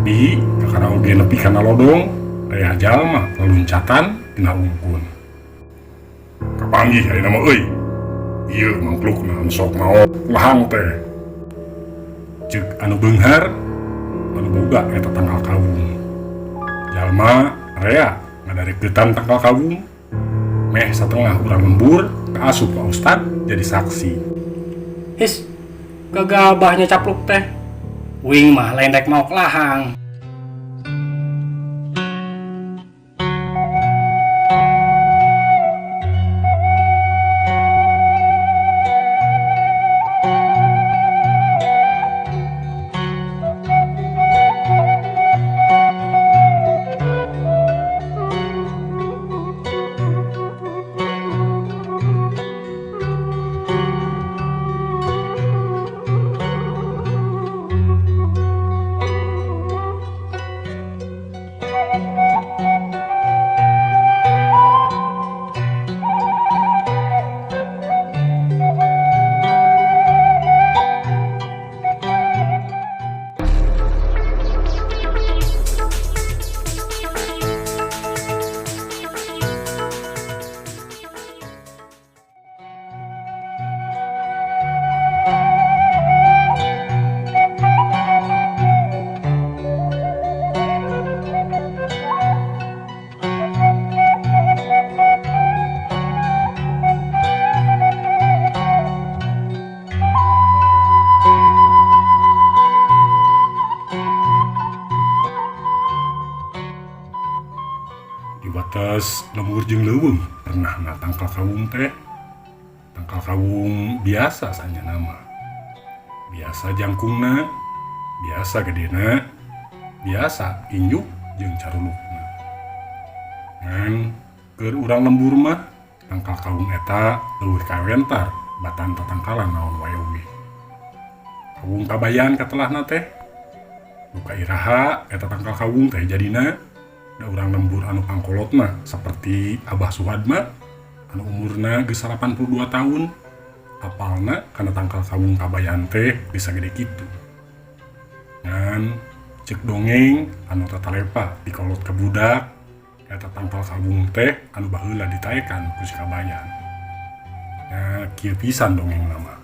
Tapi kakara oge nepi kana lodong aya jalma leluncatan tina ungkun. Kapanggih ayeuna mah euy. Ieu mangklukna anu sok maot lahang teh. Ceuk anu beunghar anu boga eta tangkal kawung. Jalma rea ngadareketan tangkal kawung. Meh satengah urang lembur kaasup Pak Ustad jadi saksi. His, gagabahnya capluk teh. Wing mah lain rek mau kelahang. Di batas lembur jeung leuweung pernah tangkal kawung teh. Tangkal kawung biasa saja nama. Biasa jangkungna, biasa gedena, biasa injuk jeung carulukna. Ngan keur urang lembur mah tangkal kawung eta leuwih kawentar batan tatangkalan naon wae oge. Kawung kabayan katelahna teh. Buka iraha eta tangkal kawung teh jadina da urang lembur anu pangkolotna seperti Abah Suhadma anu umurna geus 82 tahun. Apalna kana tangkal kawung kabayan teh bisa gede kitu. Ngan ceuk dongeng anu tatalepa pikolot ka budak eta tangkal kawung teh anu baheula ditaekan ku si kabayan. Nah, kieu pisan dongeng nama.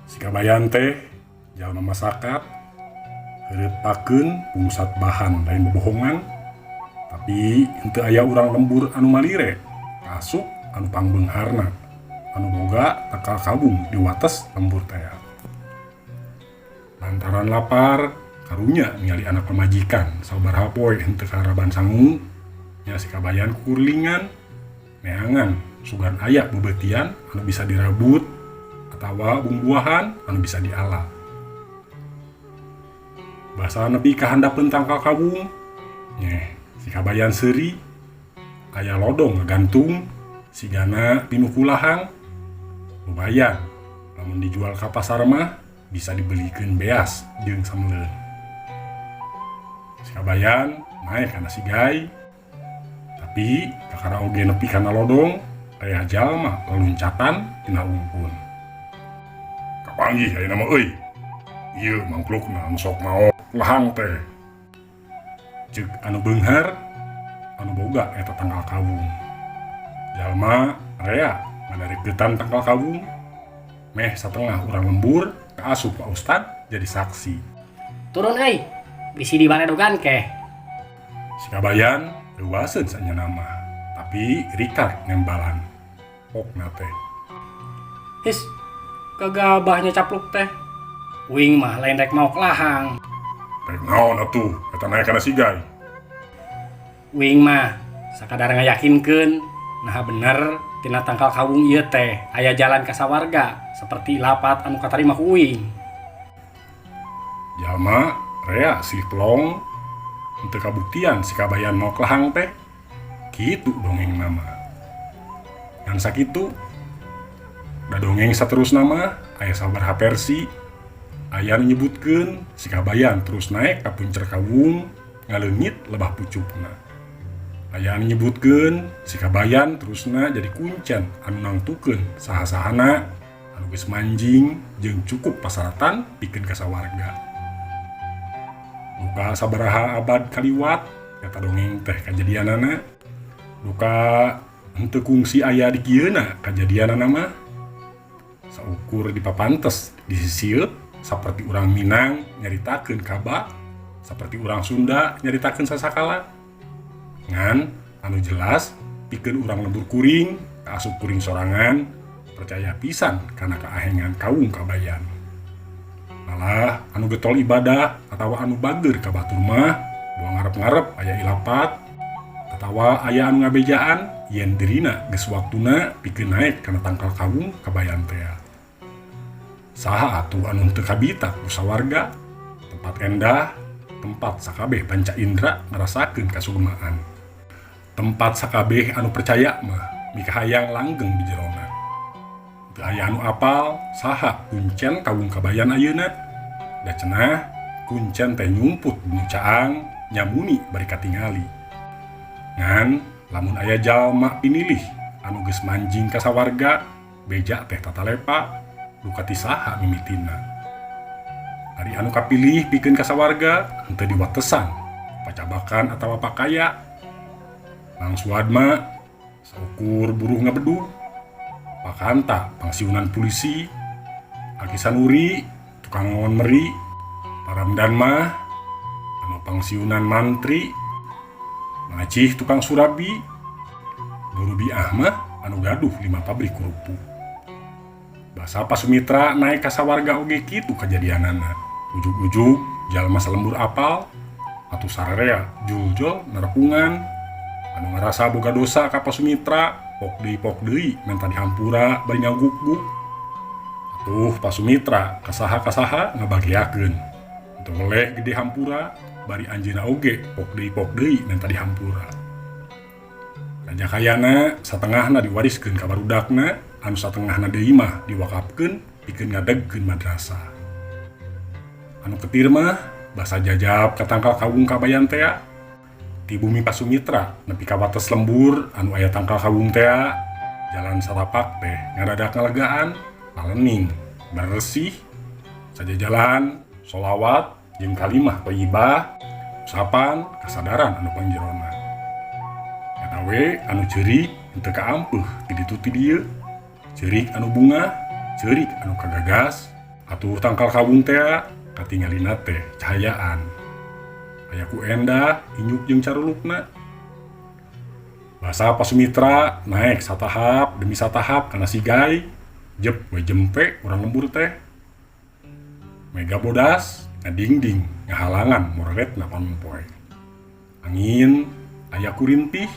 Si kabayan teh jalma masyarakat heurepakeun pungsat bahan lain bobohongan, tapi henteu aya urang lembur anu malire kaasup anu pangbeungharna anu boga tangkal kawung di wates lembur teh. Lantaran lapar karunya ningali anak pamajikan sabaraha poe henteu karaban sangu nya si kabayan kukurlingan neangan sugan aya bebeutian anu bisa dirabut atawa bumbuahan anu bisa diala. Basa nepi ka handapeun tangkal kawung, nyeh si kabayan seuri aya lodong ngagantung sigana pinu kulahang. Lumayan lamun dijual ka pasar mah bisa dibelikeun beas jeung sameuleun. Si kabayan naek kana sigai, tapi kakara oge nepi kana lodong aya jalma leluncatan tina ungkun. Kapanggih ayeuna mah euy. Ieu mangklukna anu sok maot lahang teh. Ceuk anu beunghar anu boga eta tangkal kawung. Jalma rea ngadareketan tangkal kawung. Meh satengah urang lembur kaasup Pak Ustad jadi saksi. Turun euy, bisi dibaredogan keh. Si kabayan leuwaseun sanya nama, tapi rikar nembalan. Pokna teh. His, gagabahnya capluk teh. Wing mah lain rek mau kelahang. Rek naon atuh eta naek kana sigai. Wing mah sakadar ngayakinkeun nah bener tina tangkal kawung ieu teh aya jalan ka sawarga saperti lapat anu katarima ku Uing. Jalma rea silih pelong henteu kabuktian si kabayan mau kelahang teh. Kitu dongeng nama. Ngan sakitu da dongeng saterusna mah aya sabaraha versi. Aya nyebutkeun si kabayan terus naek ka puncer kawung ngaleungit lebah pucukna. Aya nyebutkeun si kabayan terusna jadi kuncen anu nangtukeun saha-sahana anu geus manjing jeung cukup pasaratan pikeun ka sawarga. Duka sabaraha abad kaliwat kata dongeng teh kajadianana. Duka henteu kungsi aya di kieuna kajadianana mah. Saukur dipapantes di sisieup saperti urang Minang nyaritakeun kaba, saperti urang Sunda nyaritakeun sasakala. Ngan anu jelas pikeun urang lembur kuring kaasup kuring sorangan percaya pisan kana kaahengan kaung kabayan. Malah anu getol ibadah atawa anu bager ka batur mah boa ngarep-ngarep aya ilapat atawa aya anu ngabejaan yen dirina geus waktuna pikeun naek kana tangkal kaung kabayan teh. Saha atuh anu teu kabita ku sawarga, tempat endah, tempat sakabeh panca indra ngarasakeun kasugemaan. Tempat sakabeh anu percaya mah mika hayang langgeng di jerona. Teu aya anu apal saha kuncen kaung kabayan ayeuna. Da cenah kuncen teh nyumput dinu caang nyamuni bari katingali. Ngan lamun aya jalma pinilih anu geus manjing ka sawarga beja teh tatalepa duka ti saha mimitina. Ari anu kapilih pikeun ka sawarga henteu diwatesan pacabakan atawa pakaya. Mang Suadma saukur buruh ngabedu, Pakanta pangsiunan polisi, Aki Sanuri tukang ngon meri, Paramdan mah anu pangsiunan mantri, Mangacih tukang surabi, Nurubi Ahmad anu gaduh 5 pabrik kerupuk. Basa Pasumitra naik ka sawarga oge kitu kajadianana. Ujug-ujug jalma salembur apal atuh sararea juljol narapungan anu ngarasa boga dosa ka Pasumitra pok deui menta dihampura bari ngaguk-guk. Atuh Pasumitra kasaha-kasaha ngabagiakeun. Teu oleh gede hampura bari anjeunna oge pok deui menta dihampura. Raja kayana satengahna diwariskeun ka barudakna, anu satengahna deui mah diwakafkeun pikeun ngadegkeun madrasah. Anu ketir mah basa jajab ka tangkal kaung kabayan teh ti bumi Pasumitra nepi ka wates lembur anu aya tangkal kaung teh. Jalan satapak teh ngadadak ngalegaan, palening, bersih, sajajalan, sholawat, jeung kalimah thayyibah, usapan kasadaran anu panjerona. Eta we anu ceurik henteu kaampeuh ti ditu ti dieu. Ceurik anu bunga, ceurik anu kagagas, atuh tangkal kaung teh katingalina teh cahayaan. Aya ku endah, inyuk jeung carulukna. Basa Pasumitra naek satahap demi satahap kana sigai, jep we jempe urang lembur teh. Mega bodas ngadingding ngahalangan moreretna panempoe. Angin aya ku rintih.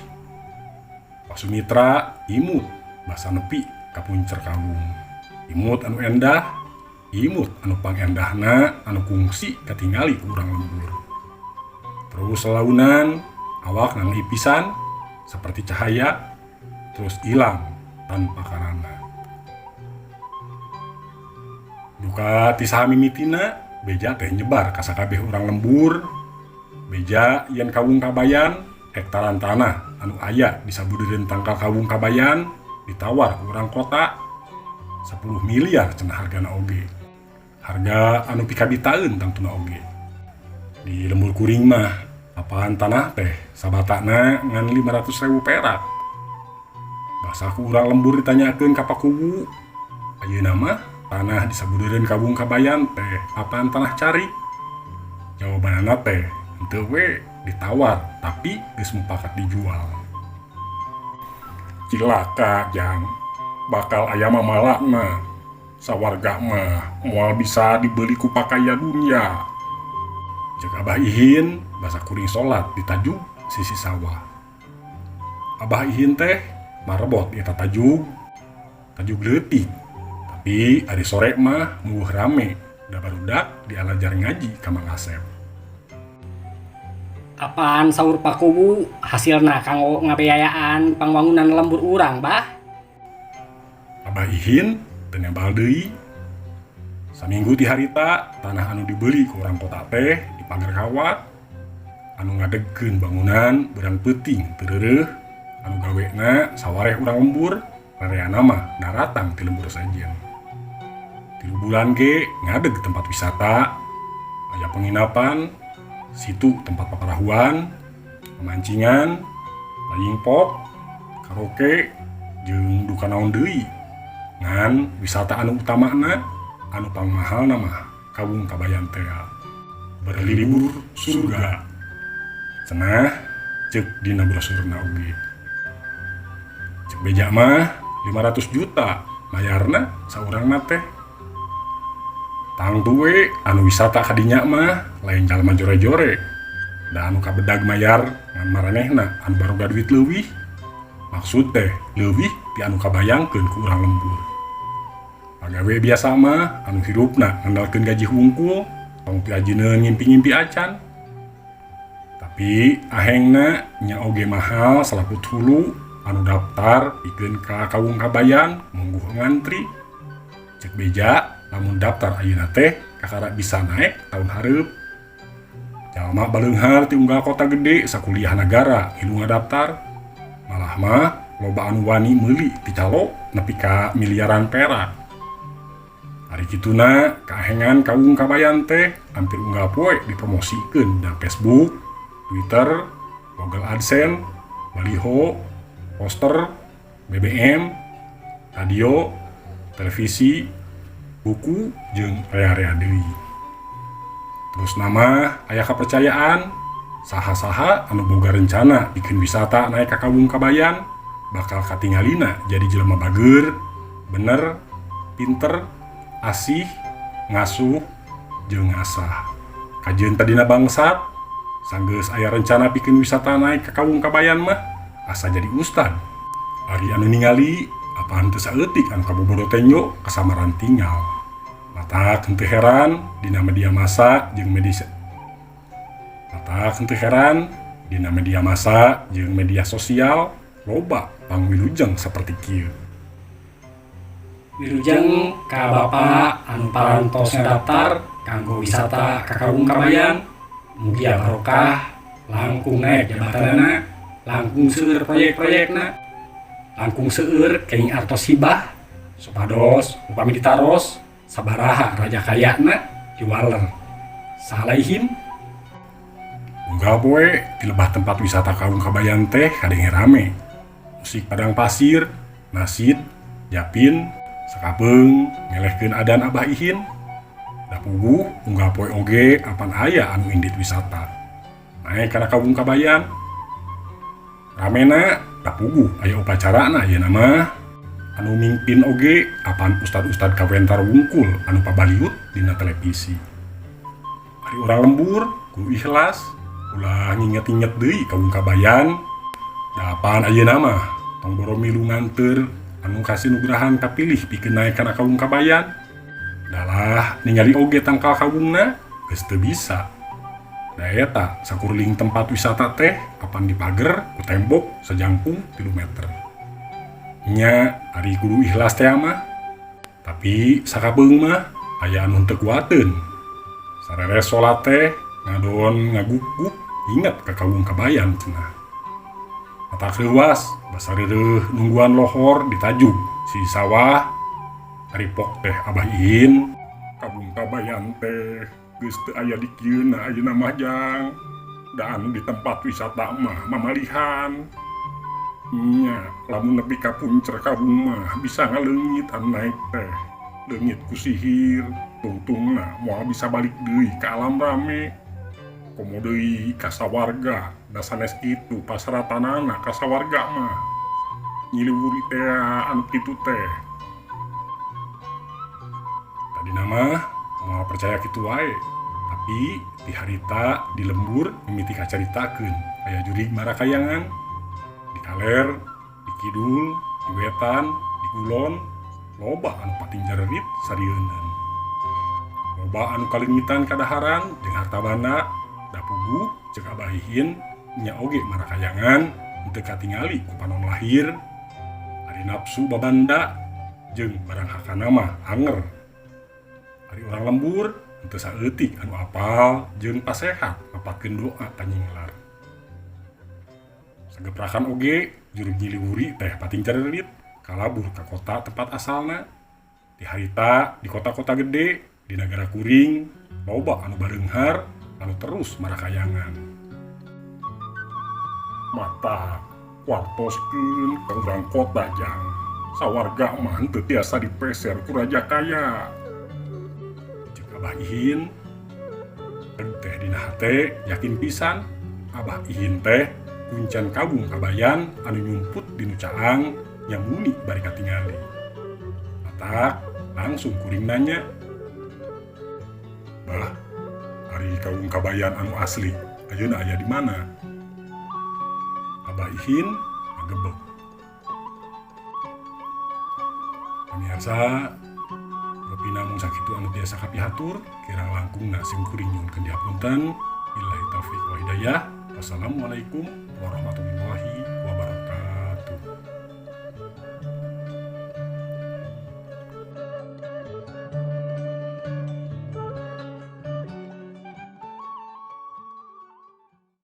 Pasumitra imut basa nepi ka puncer kaung. Imut anu endah, imut anu pangendahna anu kungsi katingali ku urang lembur. Terus selaunan awak nang ipisan seperti cahaya terus hilang tanpa karana. Duka ti saha mimitina beja teh nyebar ka sakabeh urang lembur. Beja yen kaung kabayan hektaran tanah anu aya di sabudereun tangkal kaung kabayan ditawar ku urang kota 10 miliar cenah hargana oge. Harga anu pikabitaeun tangtuna oge. Di lembur kuring mah apaan tanah teh sabatana ngan 500.000 perak. Basa ku urang lembur ditanyakeun ka pakubu, ayeuna mah tanah di sabudereun kaung kabayan teh apaan tanah cari? Jawabanana teh henteu we ditawar tapi geus mupakat dijual. Cilaka jang, bakal aya mamalakna. Sawarga mah moal bisa dibeli ku pakaya dunya. Cek Abah Ihin basa kuring salat di tajug sisi sawah. Abah Ihin teh marebot eta tajug leutik. Tapi ari sore mah mueuh rame da barudak dialajar ngaji ka Mang Asep. Apaan saur pakubu hasilna kanggo ngabeayaan pangwangunan lembur urang, Bah? Abah Ihin teu nembal deui. Saminggu ti harita tanah anu dibeli ku urang kota teh dipager kawat, anu ngadegkeun bangunan berang peuting teu reureuh, anu gawena sawareh urang lembur, rareana mah daratang ti lembur sajen. 3 bulan ge ngadeg tempat wisata, aya penginapan, Situ tempat paparahuan, pemancingan, playing pop, karaoke, jeung duka naon deui. Ngan wisata anu utamana anu pangmahal nama Kawung Kabayan teh berlibur surga. Cenah cek dina brosurna oge. Cek beja mah 500 juta mayarna saurangna teh. Tang tuwe anu wisata kadinya mah lain jalma jore-jore. Da anu kabedag mayar ngan maranehna anu baruga duit leuwih. Maksud teh leuwih ti anu kabayangkeun ku urang lembur. Pagawe biasa mah anu hirupna ngandalkeun gaji hungkul, tong ti ajeuna ngimpi-ngimpi acan. Tapi ahengna nya oge mahal salaput hulu anu daftar pikeun ka Kawung Kabayan mungguh ngantri. Cek beja lamun daftar ayeuna teh kakara bisa naek tahun hareup. Jalma baleunghar ti unggal kota gede sakuliah nagara ngilu ngadaftar. Malah mah loba anu wani meuli ti calo nepi ka miliaran perak. Ari kituna kaahengan Kawung Kabayan teh hampir unggal poe dipromosikeun da Facebook, Twitter, Google AdSense, baliho, poster, BBM, radio, televisi, buku, jeung rea-rea deui. Terus nama aya kepercayaan saha-saha anu boga rencana bikin wisata naik ka Kawung Kabayan bakal katingalina jadi jelema bageur, bener, pinter, asih, ngasuh, jeung ngasah. Kajeun tadina bangsat sanggeus aya rencana bikin wisata naik ka Kawung Kabayan mah asa jadi ustad. Ari anu ningali apaan teu saeutik anu kabobodo tenyo kasamaran tinggal. Matak henteu heran dina media massa jeung media sosial loba pangwilujeng saperti kieu. Wilujeng ka Bapak anu parantos daftar kanggo wisata ka Kawung Kabayan. Mugi barokah, langkung naik jabatanna, langkung seueur proyek-proyekna, langkung seueur keuing artos hibah, supados upami ditaros sabaraha raja kayana jualer. Salaihim unggal poe di lebah tempat wisata Kawung Kabayan teh kadenge rame. Musik padang pasir, nasid, japin, sakapeung ngelehkeun adan Abah Ihin. Da puguh unggal poe oge apan aya anu indit wisata. Naek kana Kawung Kabayan. Ramena da puguh aya upacarana ayeuna mah. Anu mingpin oge apan ustad-ustad kawentar wungkul anu pabaliut dina televisi. Ari urang lembur ku ikhlas ulah nginget-inget deui Kawung Kabayan. Da apan ayeuna mah tong boro milu nganteur anu kasih nugrahan kapilih pikeun naek kana Kawung Kabayan. Dalah ningali oge tangkal kawungna geus teu bisa. Da eta sakuring tempat wisata teh apan dipager ku tembok sajangkung 3 meter. Nya ari kudu ikhlas teh mah. Tapi sakabeung mah aya anu teu kuateun. Sareres salat teh ngadon ngaguk-guk inget ka Kawung Kabayan cenah. Mata leuwas basareureuk nungguan lohor ditajuk si sawah. Aripok teh Abah Ihin, Kawung Kabayan teh geus teu aya di kieuna ayeuna mah jang. Da anu di tempat wisata mah mamalihan. Nya lamun nepi ka puncer kawung mah bisa ngaleungit anu naik teh. Leungit ku sihir, tungtungna moal bisa balik deui ka alam rame. Komo deui ka sawarga, da sanes kitu pasaratanana ka sawarga mah. Nyiliwuri teh anu kitu teh. Tadina mah moal percaya kitu wae. Tapi di harita di lembur mimiti kacaritakeun aya jurig marakayangan di kaler, di kidul, di wetan, di kulon loba anu pating jarerit sarieunaan. Loba anu kalingitan kadaharan jeung harta banda da puguh ceuk Abah Ihin nya oge marakayangan henteu katingali ku panon lahir. Ari nafsu babanda jeung barang hakana mah anger. Ari urang lembur henteu saeutik anu apal jeung pasehat ngapatkeun doa panyinglar. Sageprakan oge juru nyiliwuri teh pating carelit kalabur ka kota tempat asalna. Di harita di kota-kota gede di nagara kuring loba anu baleunghar anu terus marakayangan. Mata kuartoskeun ka urang kota jang. Sawarga mah teu tiasa dipeser ku raja kaya. Ceuk Abah Ihin teh dina hate yakin pisan Abah Ihin teh kuncan kawung kabayan anu nyumput dinu caang yang muni bari katingali. Mata langsung kuring nanya, "Bah, ari kawung kabayan anu asli ayeuna aya di mana?" Abah Ihin ngagebeg. Pamirsa, ngopi namung sakitu anu tiasa kapihatur, kirang langkungna sim kuring nyuhunkeun dihapunten. Billahi taufiq wa hidayah. Wassalamualaikum warahmatullahi